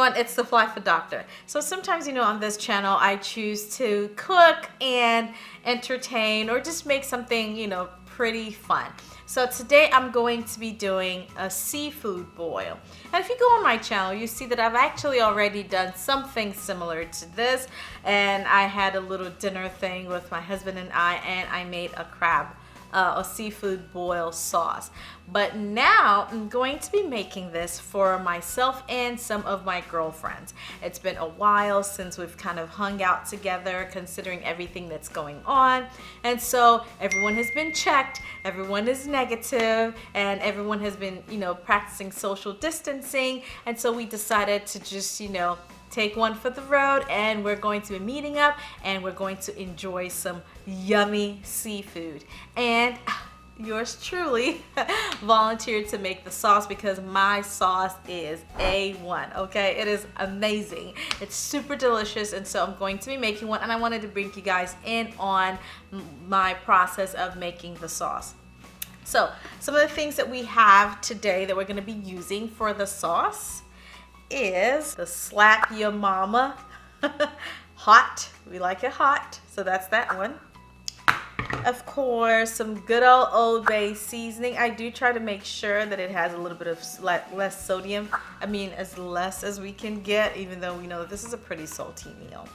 everyone, it's the Fly Food Doctor. So sometimes, on this channel, I choose to cook and entertain or just make something, pretty fun. So today I'm going to be doing a seafood boil. And if you go on my channel, you see that I've actually already done something similar to this. And I had a little dinner thing with my husband and I made a seafood boil sauce. But now I'm going to be making this for myself and some of my girlfriends. It's been a while since we've kind of hung out together, considering everything that's going on. And so everyone has been checked, everyone is negative, and everyone has been, practicing social distancing. And so we decided to just, take one for the road, and we're going to be meeting up and we're going to enjoy some yummy seafood. And yours truly volunteered to make the sauce because my sauce is A1, okay? It is amazing. It's super delicious, and so I'm going to be making one, and I wanted to bring you guys in on my process of making the sauce. So some of the things that we have today that we're going to be using for the sauce is the Slap Your Mama hot. We like it hot, so that's that one. Of course, some good old Bay seasoning. I do try to make sure that it has a little bit of less sodium. I mean, as less as we can get, even though we know that this is a pretty salty meal.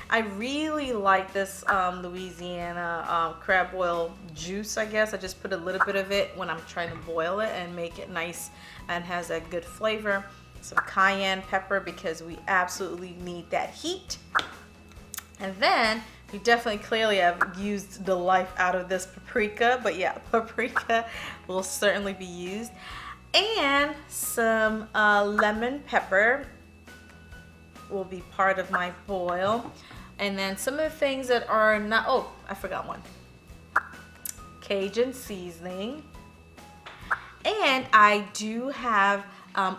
I really like this Louisiana crab oil juice, I guess. I just put a little bit of it when I'm trying to boil it and make it nice and has a good flavor. Some cayenne pepper because we absolutely need that heat. And then we definitely clearly have used the life out of this paprika, but yeah, paprika will certainly be used. And some lemon pepper will be part of my boil. And then some of the things that are not, oh, I forgot one. Cajun seasoning. And I do have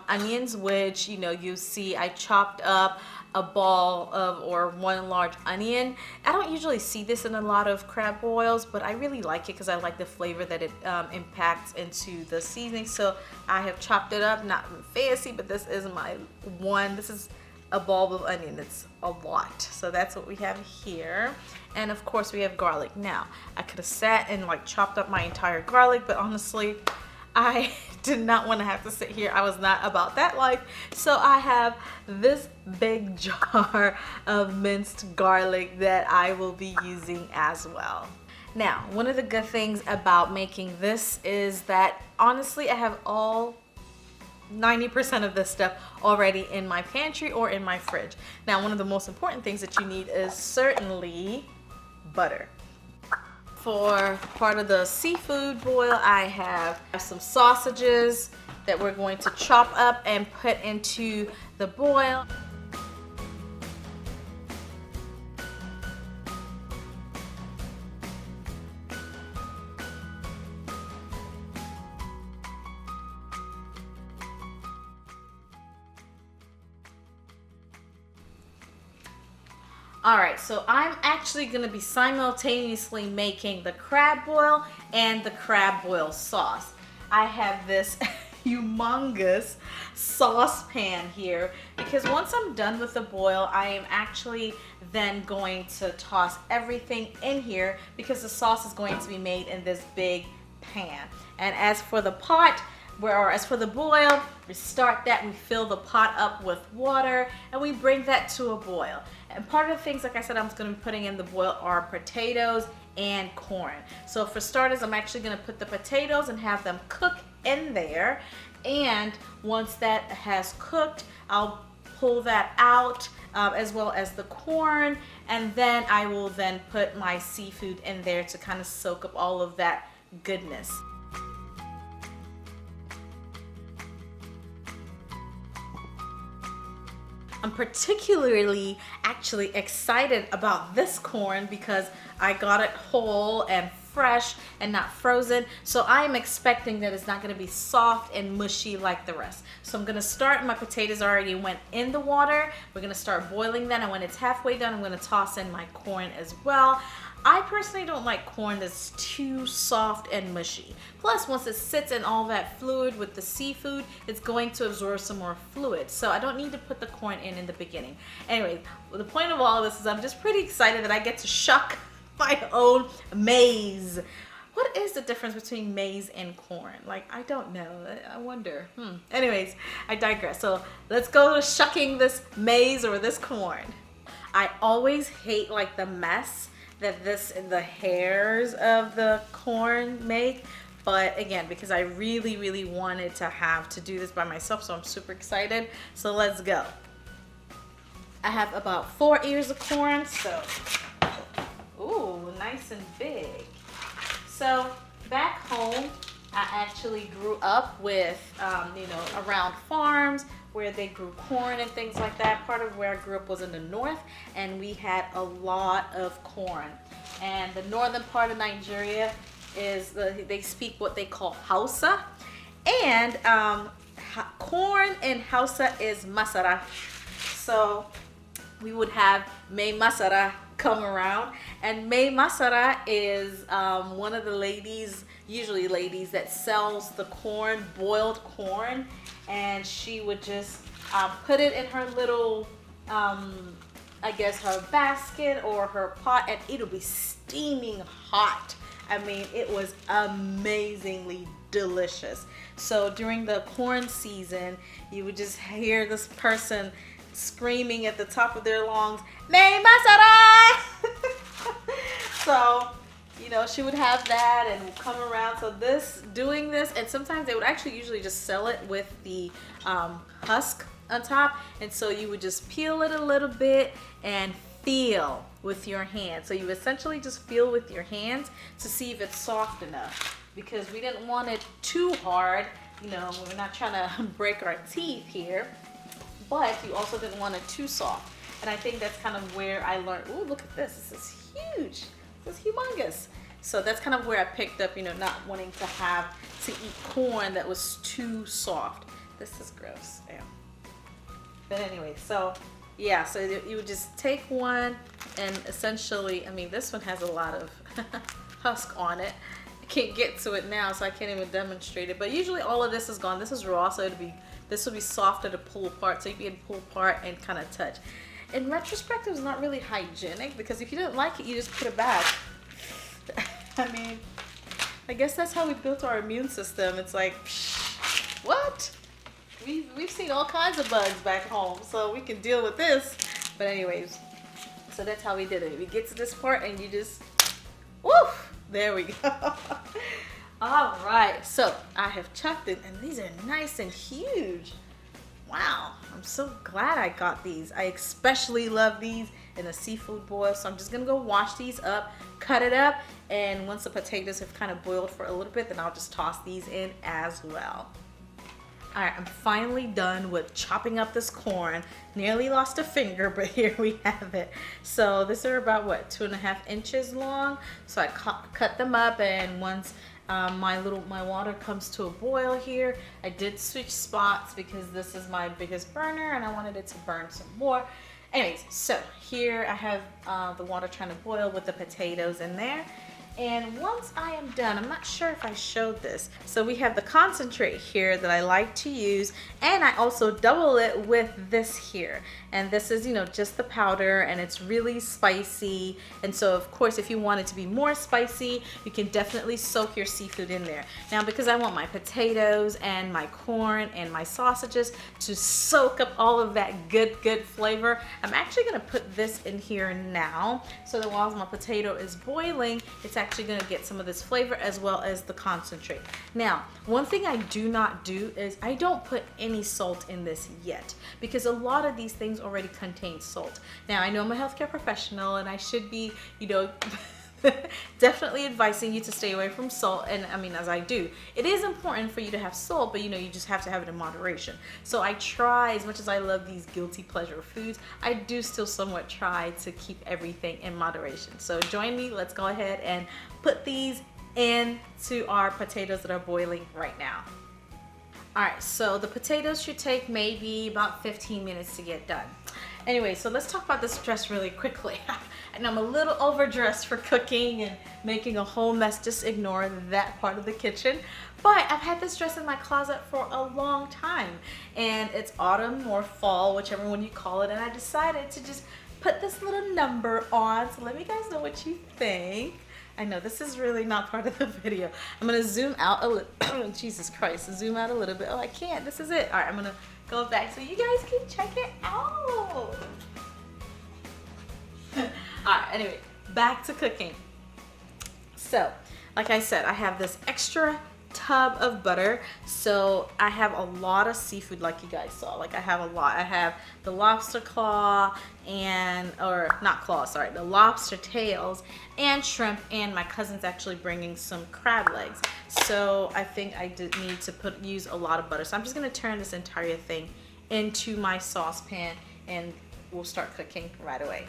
onions, which you see I chopped up a ball of or one large onion. I don't usually see this in a lot of crab boils, but I really like it because I like the flavor that it impacts into the seasoning. So I have chopped it up, not fancy, but this is my one. This is a bulb of onion. It's a lot. So that's what we have here. And of course we have garlic. Now I could have sat and chopped up my entire garlic, but honestly I did not want to have to sit here. I was not about that life. So I have this big jar of minced garlic that I will be using as well. Now, one of the good things about making this is that honestly, I have all 90% of this stuff already in my pantry or in my fridge. Now, one of the most important things that you need is certainly butter. For part of the seafood boil, I have some sausages that we're going to chop up and put into the boil. Alright, so I'm actually going to be simultaneously making the crab boil and the crab boil sauce. I have this humongous saucepan here because once I'm done with the boil, I am actually then going to toss everything in here because the sauce is going to be made in this big pan. And as for the pot, as for the boil, we start that, we fill the pot up with water, and we bring that to a boil. And part of the things, like I said, I'm going to be putting in the boil are potatoes and corn. So for starters, I'm actually going to put the potatoes and have them cook in there. And once that has cooked, I'll pull that out as well as the corn. And then I will then put my seafood in there to kind of soak up all of that goodness. I'm particularly actually excited about this corn because I got it whole and fresh and not frozen. So I am expecting that it's not going to be soft and mushy like the rest. So I'm going to start, my potatoes already went in the water. We're going to start boiling that, and when it's halfway done, I'm going to toss in my corn as well. I personally don't like corn that's too soft and mushy. Plus, once it sits in all that fluid with the seafood, it's going to absorb some more fluid. So I don't need to put the corn in the beginning. Anyway, the point of all of this is I'm just pretty excited that I get to shuck my own maize. What is the difference between maize and corn? Like, I don't know. I wonder. Anyways, I digress. So let's go to shucking this maize or this corn. I always hate like the mess that the hairs of the corn make. But again, because I really wanted to do this by myself, so I'm super excited. So let's go. I have about 4 ears of corn, so, ooh, nice and big. So back home, I actually grew up with, you know, around farms where they grew corn and things like that. Part of where I grew up was in the north, and we had a lot of corn. And the northern part of Nigeria is, they speak what they call Hausa. And corn in Hausa is masara. So we would have May Masara come around, and May Masara is one of the ladies, usually ladies, that sells the corn, boiled corn, and she would just put it in her little, I guess her basket or her pot, and it'll be steaming hot. I mean, it was amazingly delicious. So during the corn season, you would just hear this person screaming at the top of their lungs, May Masara! So, you know, she would have that and come around. So doing this, and sometimes they would actually usually just sell it with the husk on top. And so you would just peel it a little bit and feel with your hands. So you essentially just feel with your hands to see if it's soft enough, because we didn't want it too hard. You know, we're not trying to break our teeth here, but you also didn't want it too soft. And I think that's kind of where I learned, ooh, look at this. This is huge. This is humongous. So that's kind of where I picked up, you know, not wanting to eat corn that was too soft. This is gross. Damn. But anyway, so yeah, so you would just take one, and essentially, I mean, this one has a lot of husk on it. I can't get to it now, so I can't even demonstrate it. But usually all of this is gone. This is raw, so this will be softer to pull apart, so you can pull apart and kind of touch. In retrospect, it was not really hygienic, because if you didn't like it, you just put it back. I mean, I guess that's how we built our immune system. It's like, what? We've seen all kinds of bugs back home, so we can deal with this. But anyways, so that's how we did it. We get to this part, and you just, woof, there we go. All right, so I have chucked it, and these are nice and huge. Wow, I'm so glad I got these. I especially love these in a seafood boil. So I'm just gonna go wash these up, cut it up, and once the potatoes have kind of boiled for a little bit, then I'll just toss these in as well. All right, I'm finally done with chopping up this corn. Nearly lost a finger, but here we have it. So these are about, what, 2.5 inches long. So I cut them up, and once my water comes to a boil here, I did switch spots because this is my biggest burner and I wanted it to burn some more. Anyways, so here I have the water trying to boil with the potatoes in there. And once I am done, I'm not sure if I showed this. So we have the concentrate here that I like to use, and I also double it with this here. And this is, you know, just the powder, and it's really spicy. And so of course, if you want it to be more spicy, you can definitely soak your seafood in there. Now, because I want my potatoes and my corn and my sausages to soak up all of that good flavor, I'm actually gonna put this in here now, so that while my potato is boiling, it's actually going to get some of this flavor as well as the concentrate. Now, one thing I do not do is I don't put any salt in this yet, because a lot of these things already contain salt. Now, I know I'm a healthcare professional and I should be, you know, definitely advising you to stay away from salt, and I mean, as I do, it is important for you to have salt, but you know, you just have to have it in moderation. So I try, as much as I love these guilty pleasure foods, I do still somewhat try to keep everything in moderation. So join me, let's go ahead and put these into our potatoes that are boiling right now. All right, so the potatoes should take maybe about 15 minutes to get done. Anyway, so let's talk about this dress really quickly. And I'm a little overdressed for cooking and making a whole mess. Just ignore that part of the kitchen. But I've had this dress in my closet for a long time. And it's autumn or fall, whichever one you call it. And I decided to just put this little number on. So let me guys know what you think. I know this is really not part of the video. I'm gonna zoom out a little. Jesus Christ, zoom out a little bit. Oh, I can't. This is it. All right, I'm gonna go back so you guys can check it out. Alright, anyway, back to cooking. So, like I said, I have this extra tub of butter. So I have a lot of seafood, like you guys saw. Like I have a lot. I have the lobster claw and, or not claw, sorry, the lobster tails and shrimp, and my cousin's actually bringing some crab legs. So I think I did need to use a lot of butter. So I'm just gonna turn this entire thing into my saucepan and we'll start cooking right away.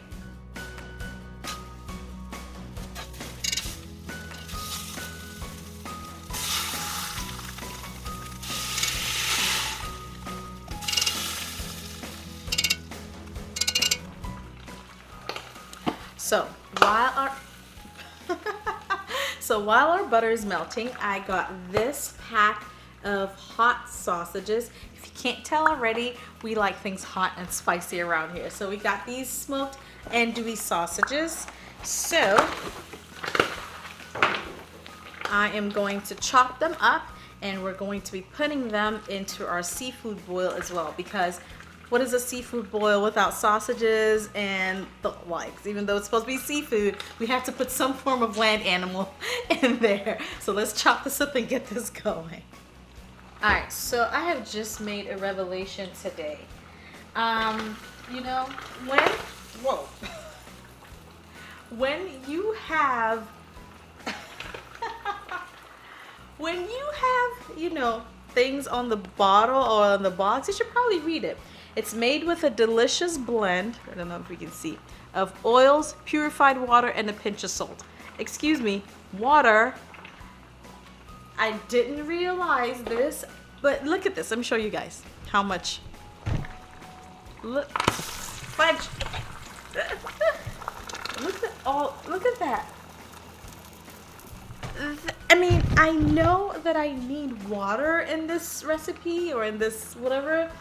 So while our butter is melting, I got this pack of hot sausages. If you can't tell already, we like things hot and spicy around here. So we got these smoked andouille sausages. So I am going to chop them up and we're going to be putting them into our seafood boil as well, because what is a seafood boil without sausages and the likes? Even though it's supposed to be seafood, we have to put some form of land animal in there. So let's chop this up and get this going. Alright, so I have just made a revelation today. You know, when you have, you know, things on the bottle or on the box, you should probably read it. It's made with a delicious blend, I don't know if we can see, of oils, purified water, and a pinch of salt. Excuse me, water. I didn't realize this, but look at this. Let me show you guys how much. Look, fudge. Look at that. I mean, I know that I need water in this recipe or in this whatever,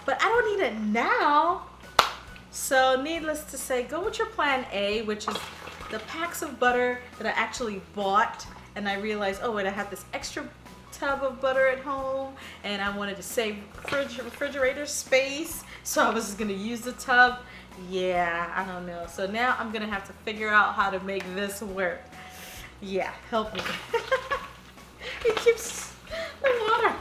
but I don't need it now. So needless to say, go with your plan A, which is the packs of butter that I actually bought, and I realized, oh wait, I have this extra tub of butter at home and I wanted to save refrigerator space, so I was just gonna use the tub. Yeah, I don't know. So now I'm gonna have to figure out how to make this work. Yeah, help me. It keeps the water.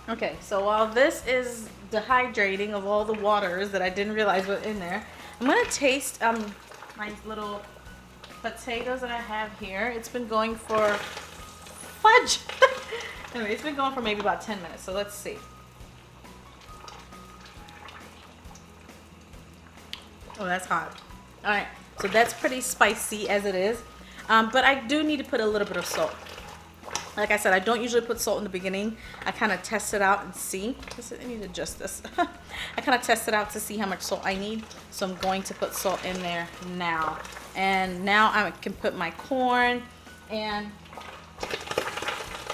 Okay, so while this is dehydrating of all the waters that I didn't realize were in there, I'm gonna taste my little potatoes that I have here. It's been going for fudge. Anyway, it's been going for maybe about 10 minutes, so let's see. Oh, that's hot. All right, so that's pretty spicy as it is, but I do need to put a little bit of salt. Like I said, I don't usually put salt in the beginning. I kind of test it out and see. I need to adjust this. I kind of test it out to see how much salt I need. So I'm going to put salt in there now. And now I can put my corn and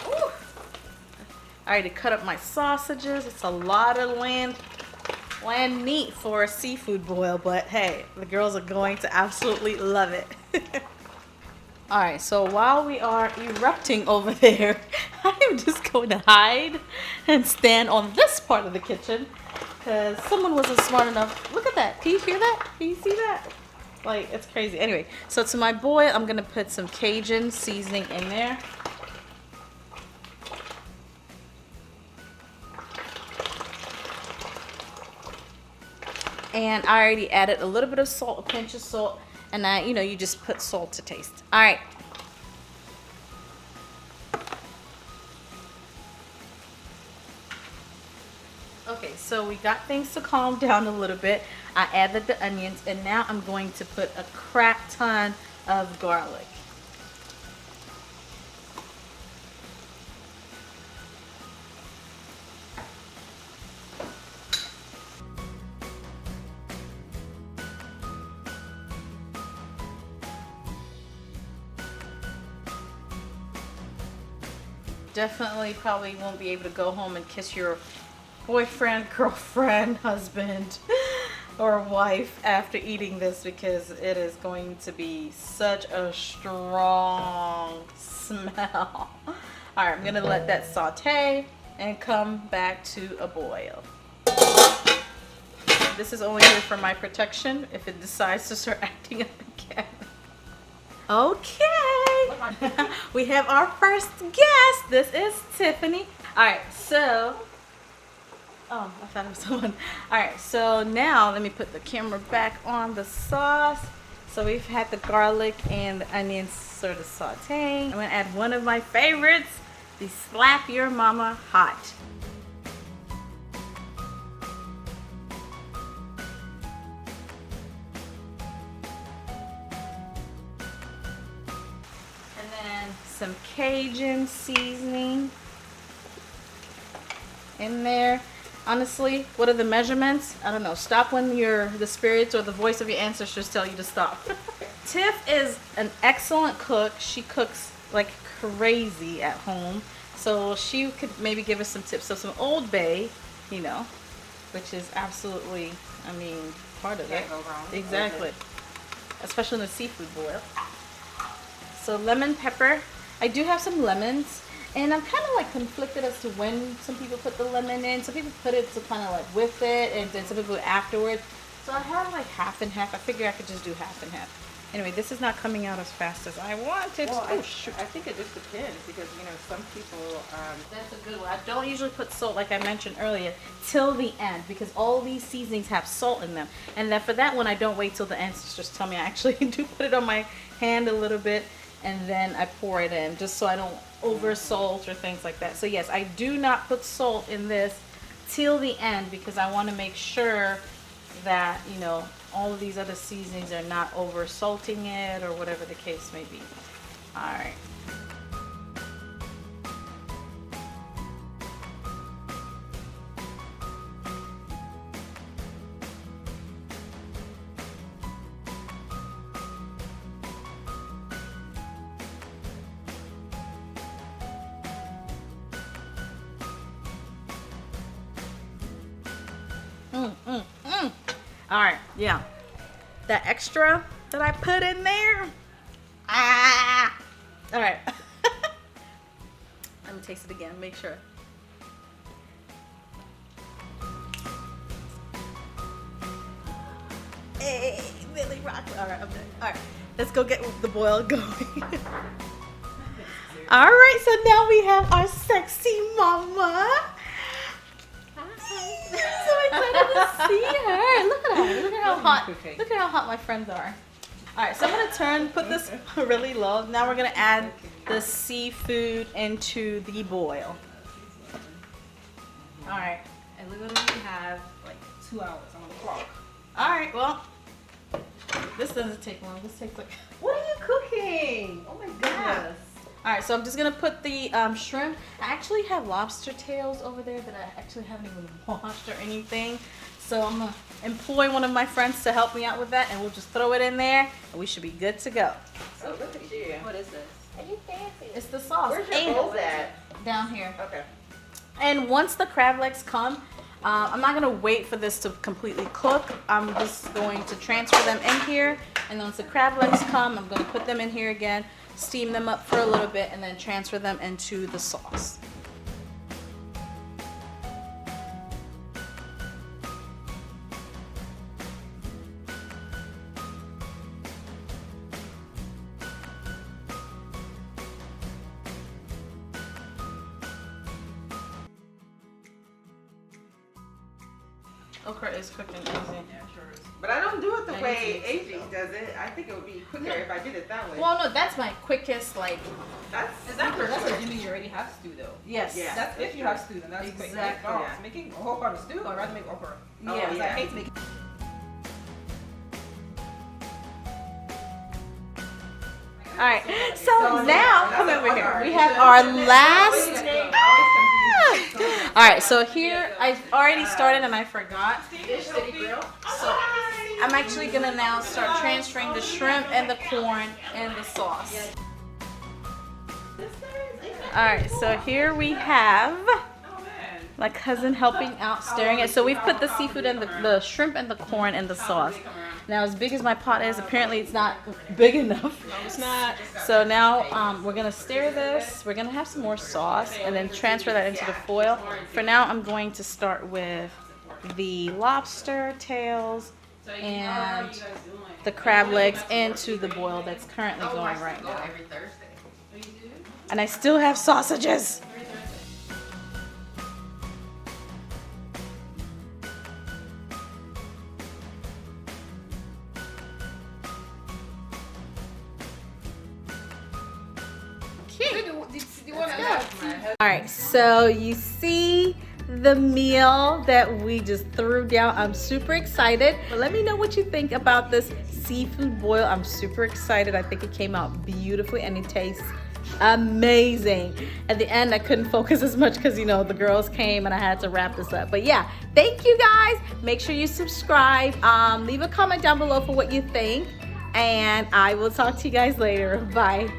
ooh, I already cut up my sausages. It's a lot of land meat for a seafood boil, but hey, the girls are going to absolutely love it. Alright, so while we are erupting over there, I am just going to hide and stand on this part of the kitchen because someone wasn't smart enough. Look at that. Can you hear that? Can you see that? Like, it's crazy. Anyway, so to my boil, I'm going to put some Cajun seasoning in there. And I already added a little bit of salt, a pinch of salt. And you just put salt to taste. All right. Okay, so we got things to calm down a little bit. I added the onions, and now I'm going to put a crap ton of garlic. definitely probably won't be able to go home and kiss your boyfriend, girlfriend, husband, or wife after eating this, because it is going to be such a strong smell. All right, I'm gonna let that saute and come back to a boil. This is only here for my protection if it decides to start acting up again. Okay, we have our first guest. This is Tiffany. All right, so, oh, I thought it was someone. All right, so now let me put the camera back on the sauce. So we've had the garlic and the onions sort of sauteing. I'm gonna add one of my favorites, the Slap Your Mama Hot. Some Cajun seasoning in there. Honestly, what are the measurements? I don't know. Stop when the spirits or the voice of your ancestors tell you to stop. Tiff is an excellent cook. She cooks like crazy at home. So she could maybe give us some tips. So some Old Bay, you know, which is absolutely, I mean, part of it. Can't go wrong. Exactly. Especially in a seafood boil. So lemon pepper. I do have some lemons, and I'm kind of like conflicted as to when some people put the lemon in. Some people put it to kind of like with it, and then some people afterwards. So I have like half and half. I figure I could just do half and half. Anyway, this is not coming out as fast as I wanted. Well, oh shoot! I think it just depends, because you know some people. That's a good one. I don't usually put salt, like I mentioned earlier, till the end, because all these seasonings have salt in them. And then for that one, I don't wait till the end. Just tell me I actually do put it on my hand a little bit, and then I pour it in, just so I don't over salt or things like that. So yes, I do not put salt in this till the end, because I want to make sure that, you know, all of these other seasonings are not over salting it or whatever the case may be. All right. All right, yeah. That extra that I put in there. All right. Let me taste it again, make sure. Hey, Billy Rock. All right, I'm done. All right, let's go get the boil going. All right, so now we have our sexy mama. I'm so excited to see her. Look at her. Look at how hot. Look at how hot my friends are. All right, so I'm gonna put this really low. Now we're gonna add the seafood into the boil. All right, And literally have like 2 hours on the clock. all right. Well, this doesn't take long. This takes like. What are you cooking? Oh my goodness. All right, so I'm just gonna put the shrimp. I actually have lobster tails over there that I actually haven't even washed or anything. So I'm gonna employ one of my friends to help me out with that, and we'll just throw it in there, and we should be good to go. So look at you. What is this? Are you fancy? It's the sauce. Where's your bowls at? Down here. Okay. And once the crab legs come, I'm not gonna wait for this to completely cook. I'm just going to transfer them in here, and once the crab legs come, I'm gonna put them in here again, steam them up for a little bit, and then transfer them into the sauce. Okra is cooking easy. Yeah, sure is. But I don't do it the way AJ does it. I think it would be quicker if I did it that way. Well, no, that's my quickest, like. That's assuming you already have stew though. Yes. Yeah. That's if you have stew, then that's quick. Exactly. Like, Yeah. making a whole pot of stew, I'd rather make okra. Oh, Yeah. Because I hate to make. All right. So now, come over here. We have our last. All right. So here, I already started and I forgot. So I'm actually gonna now start transferring the shrimp and the corn and the sauce. All right, so here we have my cousin helping out, stirring it. So we've put the seafood and the shrimp and the corn in the sauce. Now, as big as my pot is, apparently it's not big enough. It's not. So now we're gonna stir this. We're gonna have some more sauce and then transfer that into the foil. For now, I'm going to start with the lobster tails and the crab legs into the boil that's currently going right now. And I still have sausages. All right, so you see the meal that we just threw down. I'm super excited. But let me know what you think about this seafood boil. I'm super excited. I think it came out beautifully and it tastes amazing. At the end, I couldn't focus as much because, you know, the girls came and I had to wrap this up. But yeah, thank you guys. Make sure you subscribe. Leave a comment down below for what you think. And I will talk to you guys later. Bye.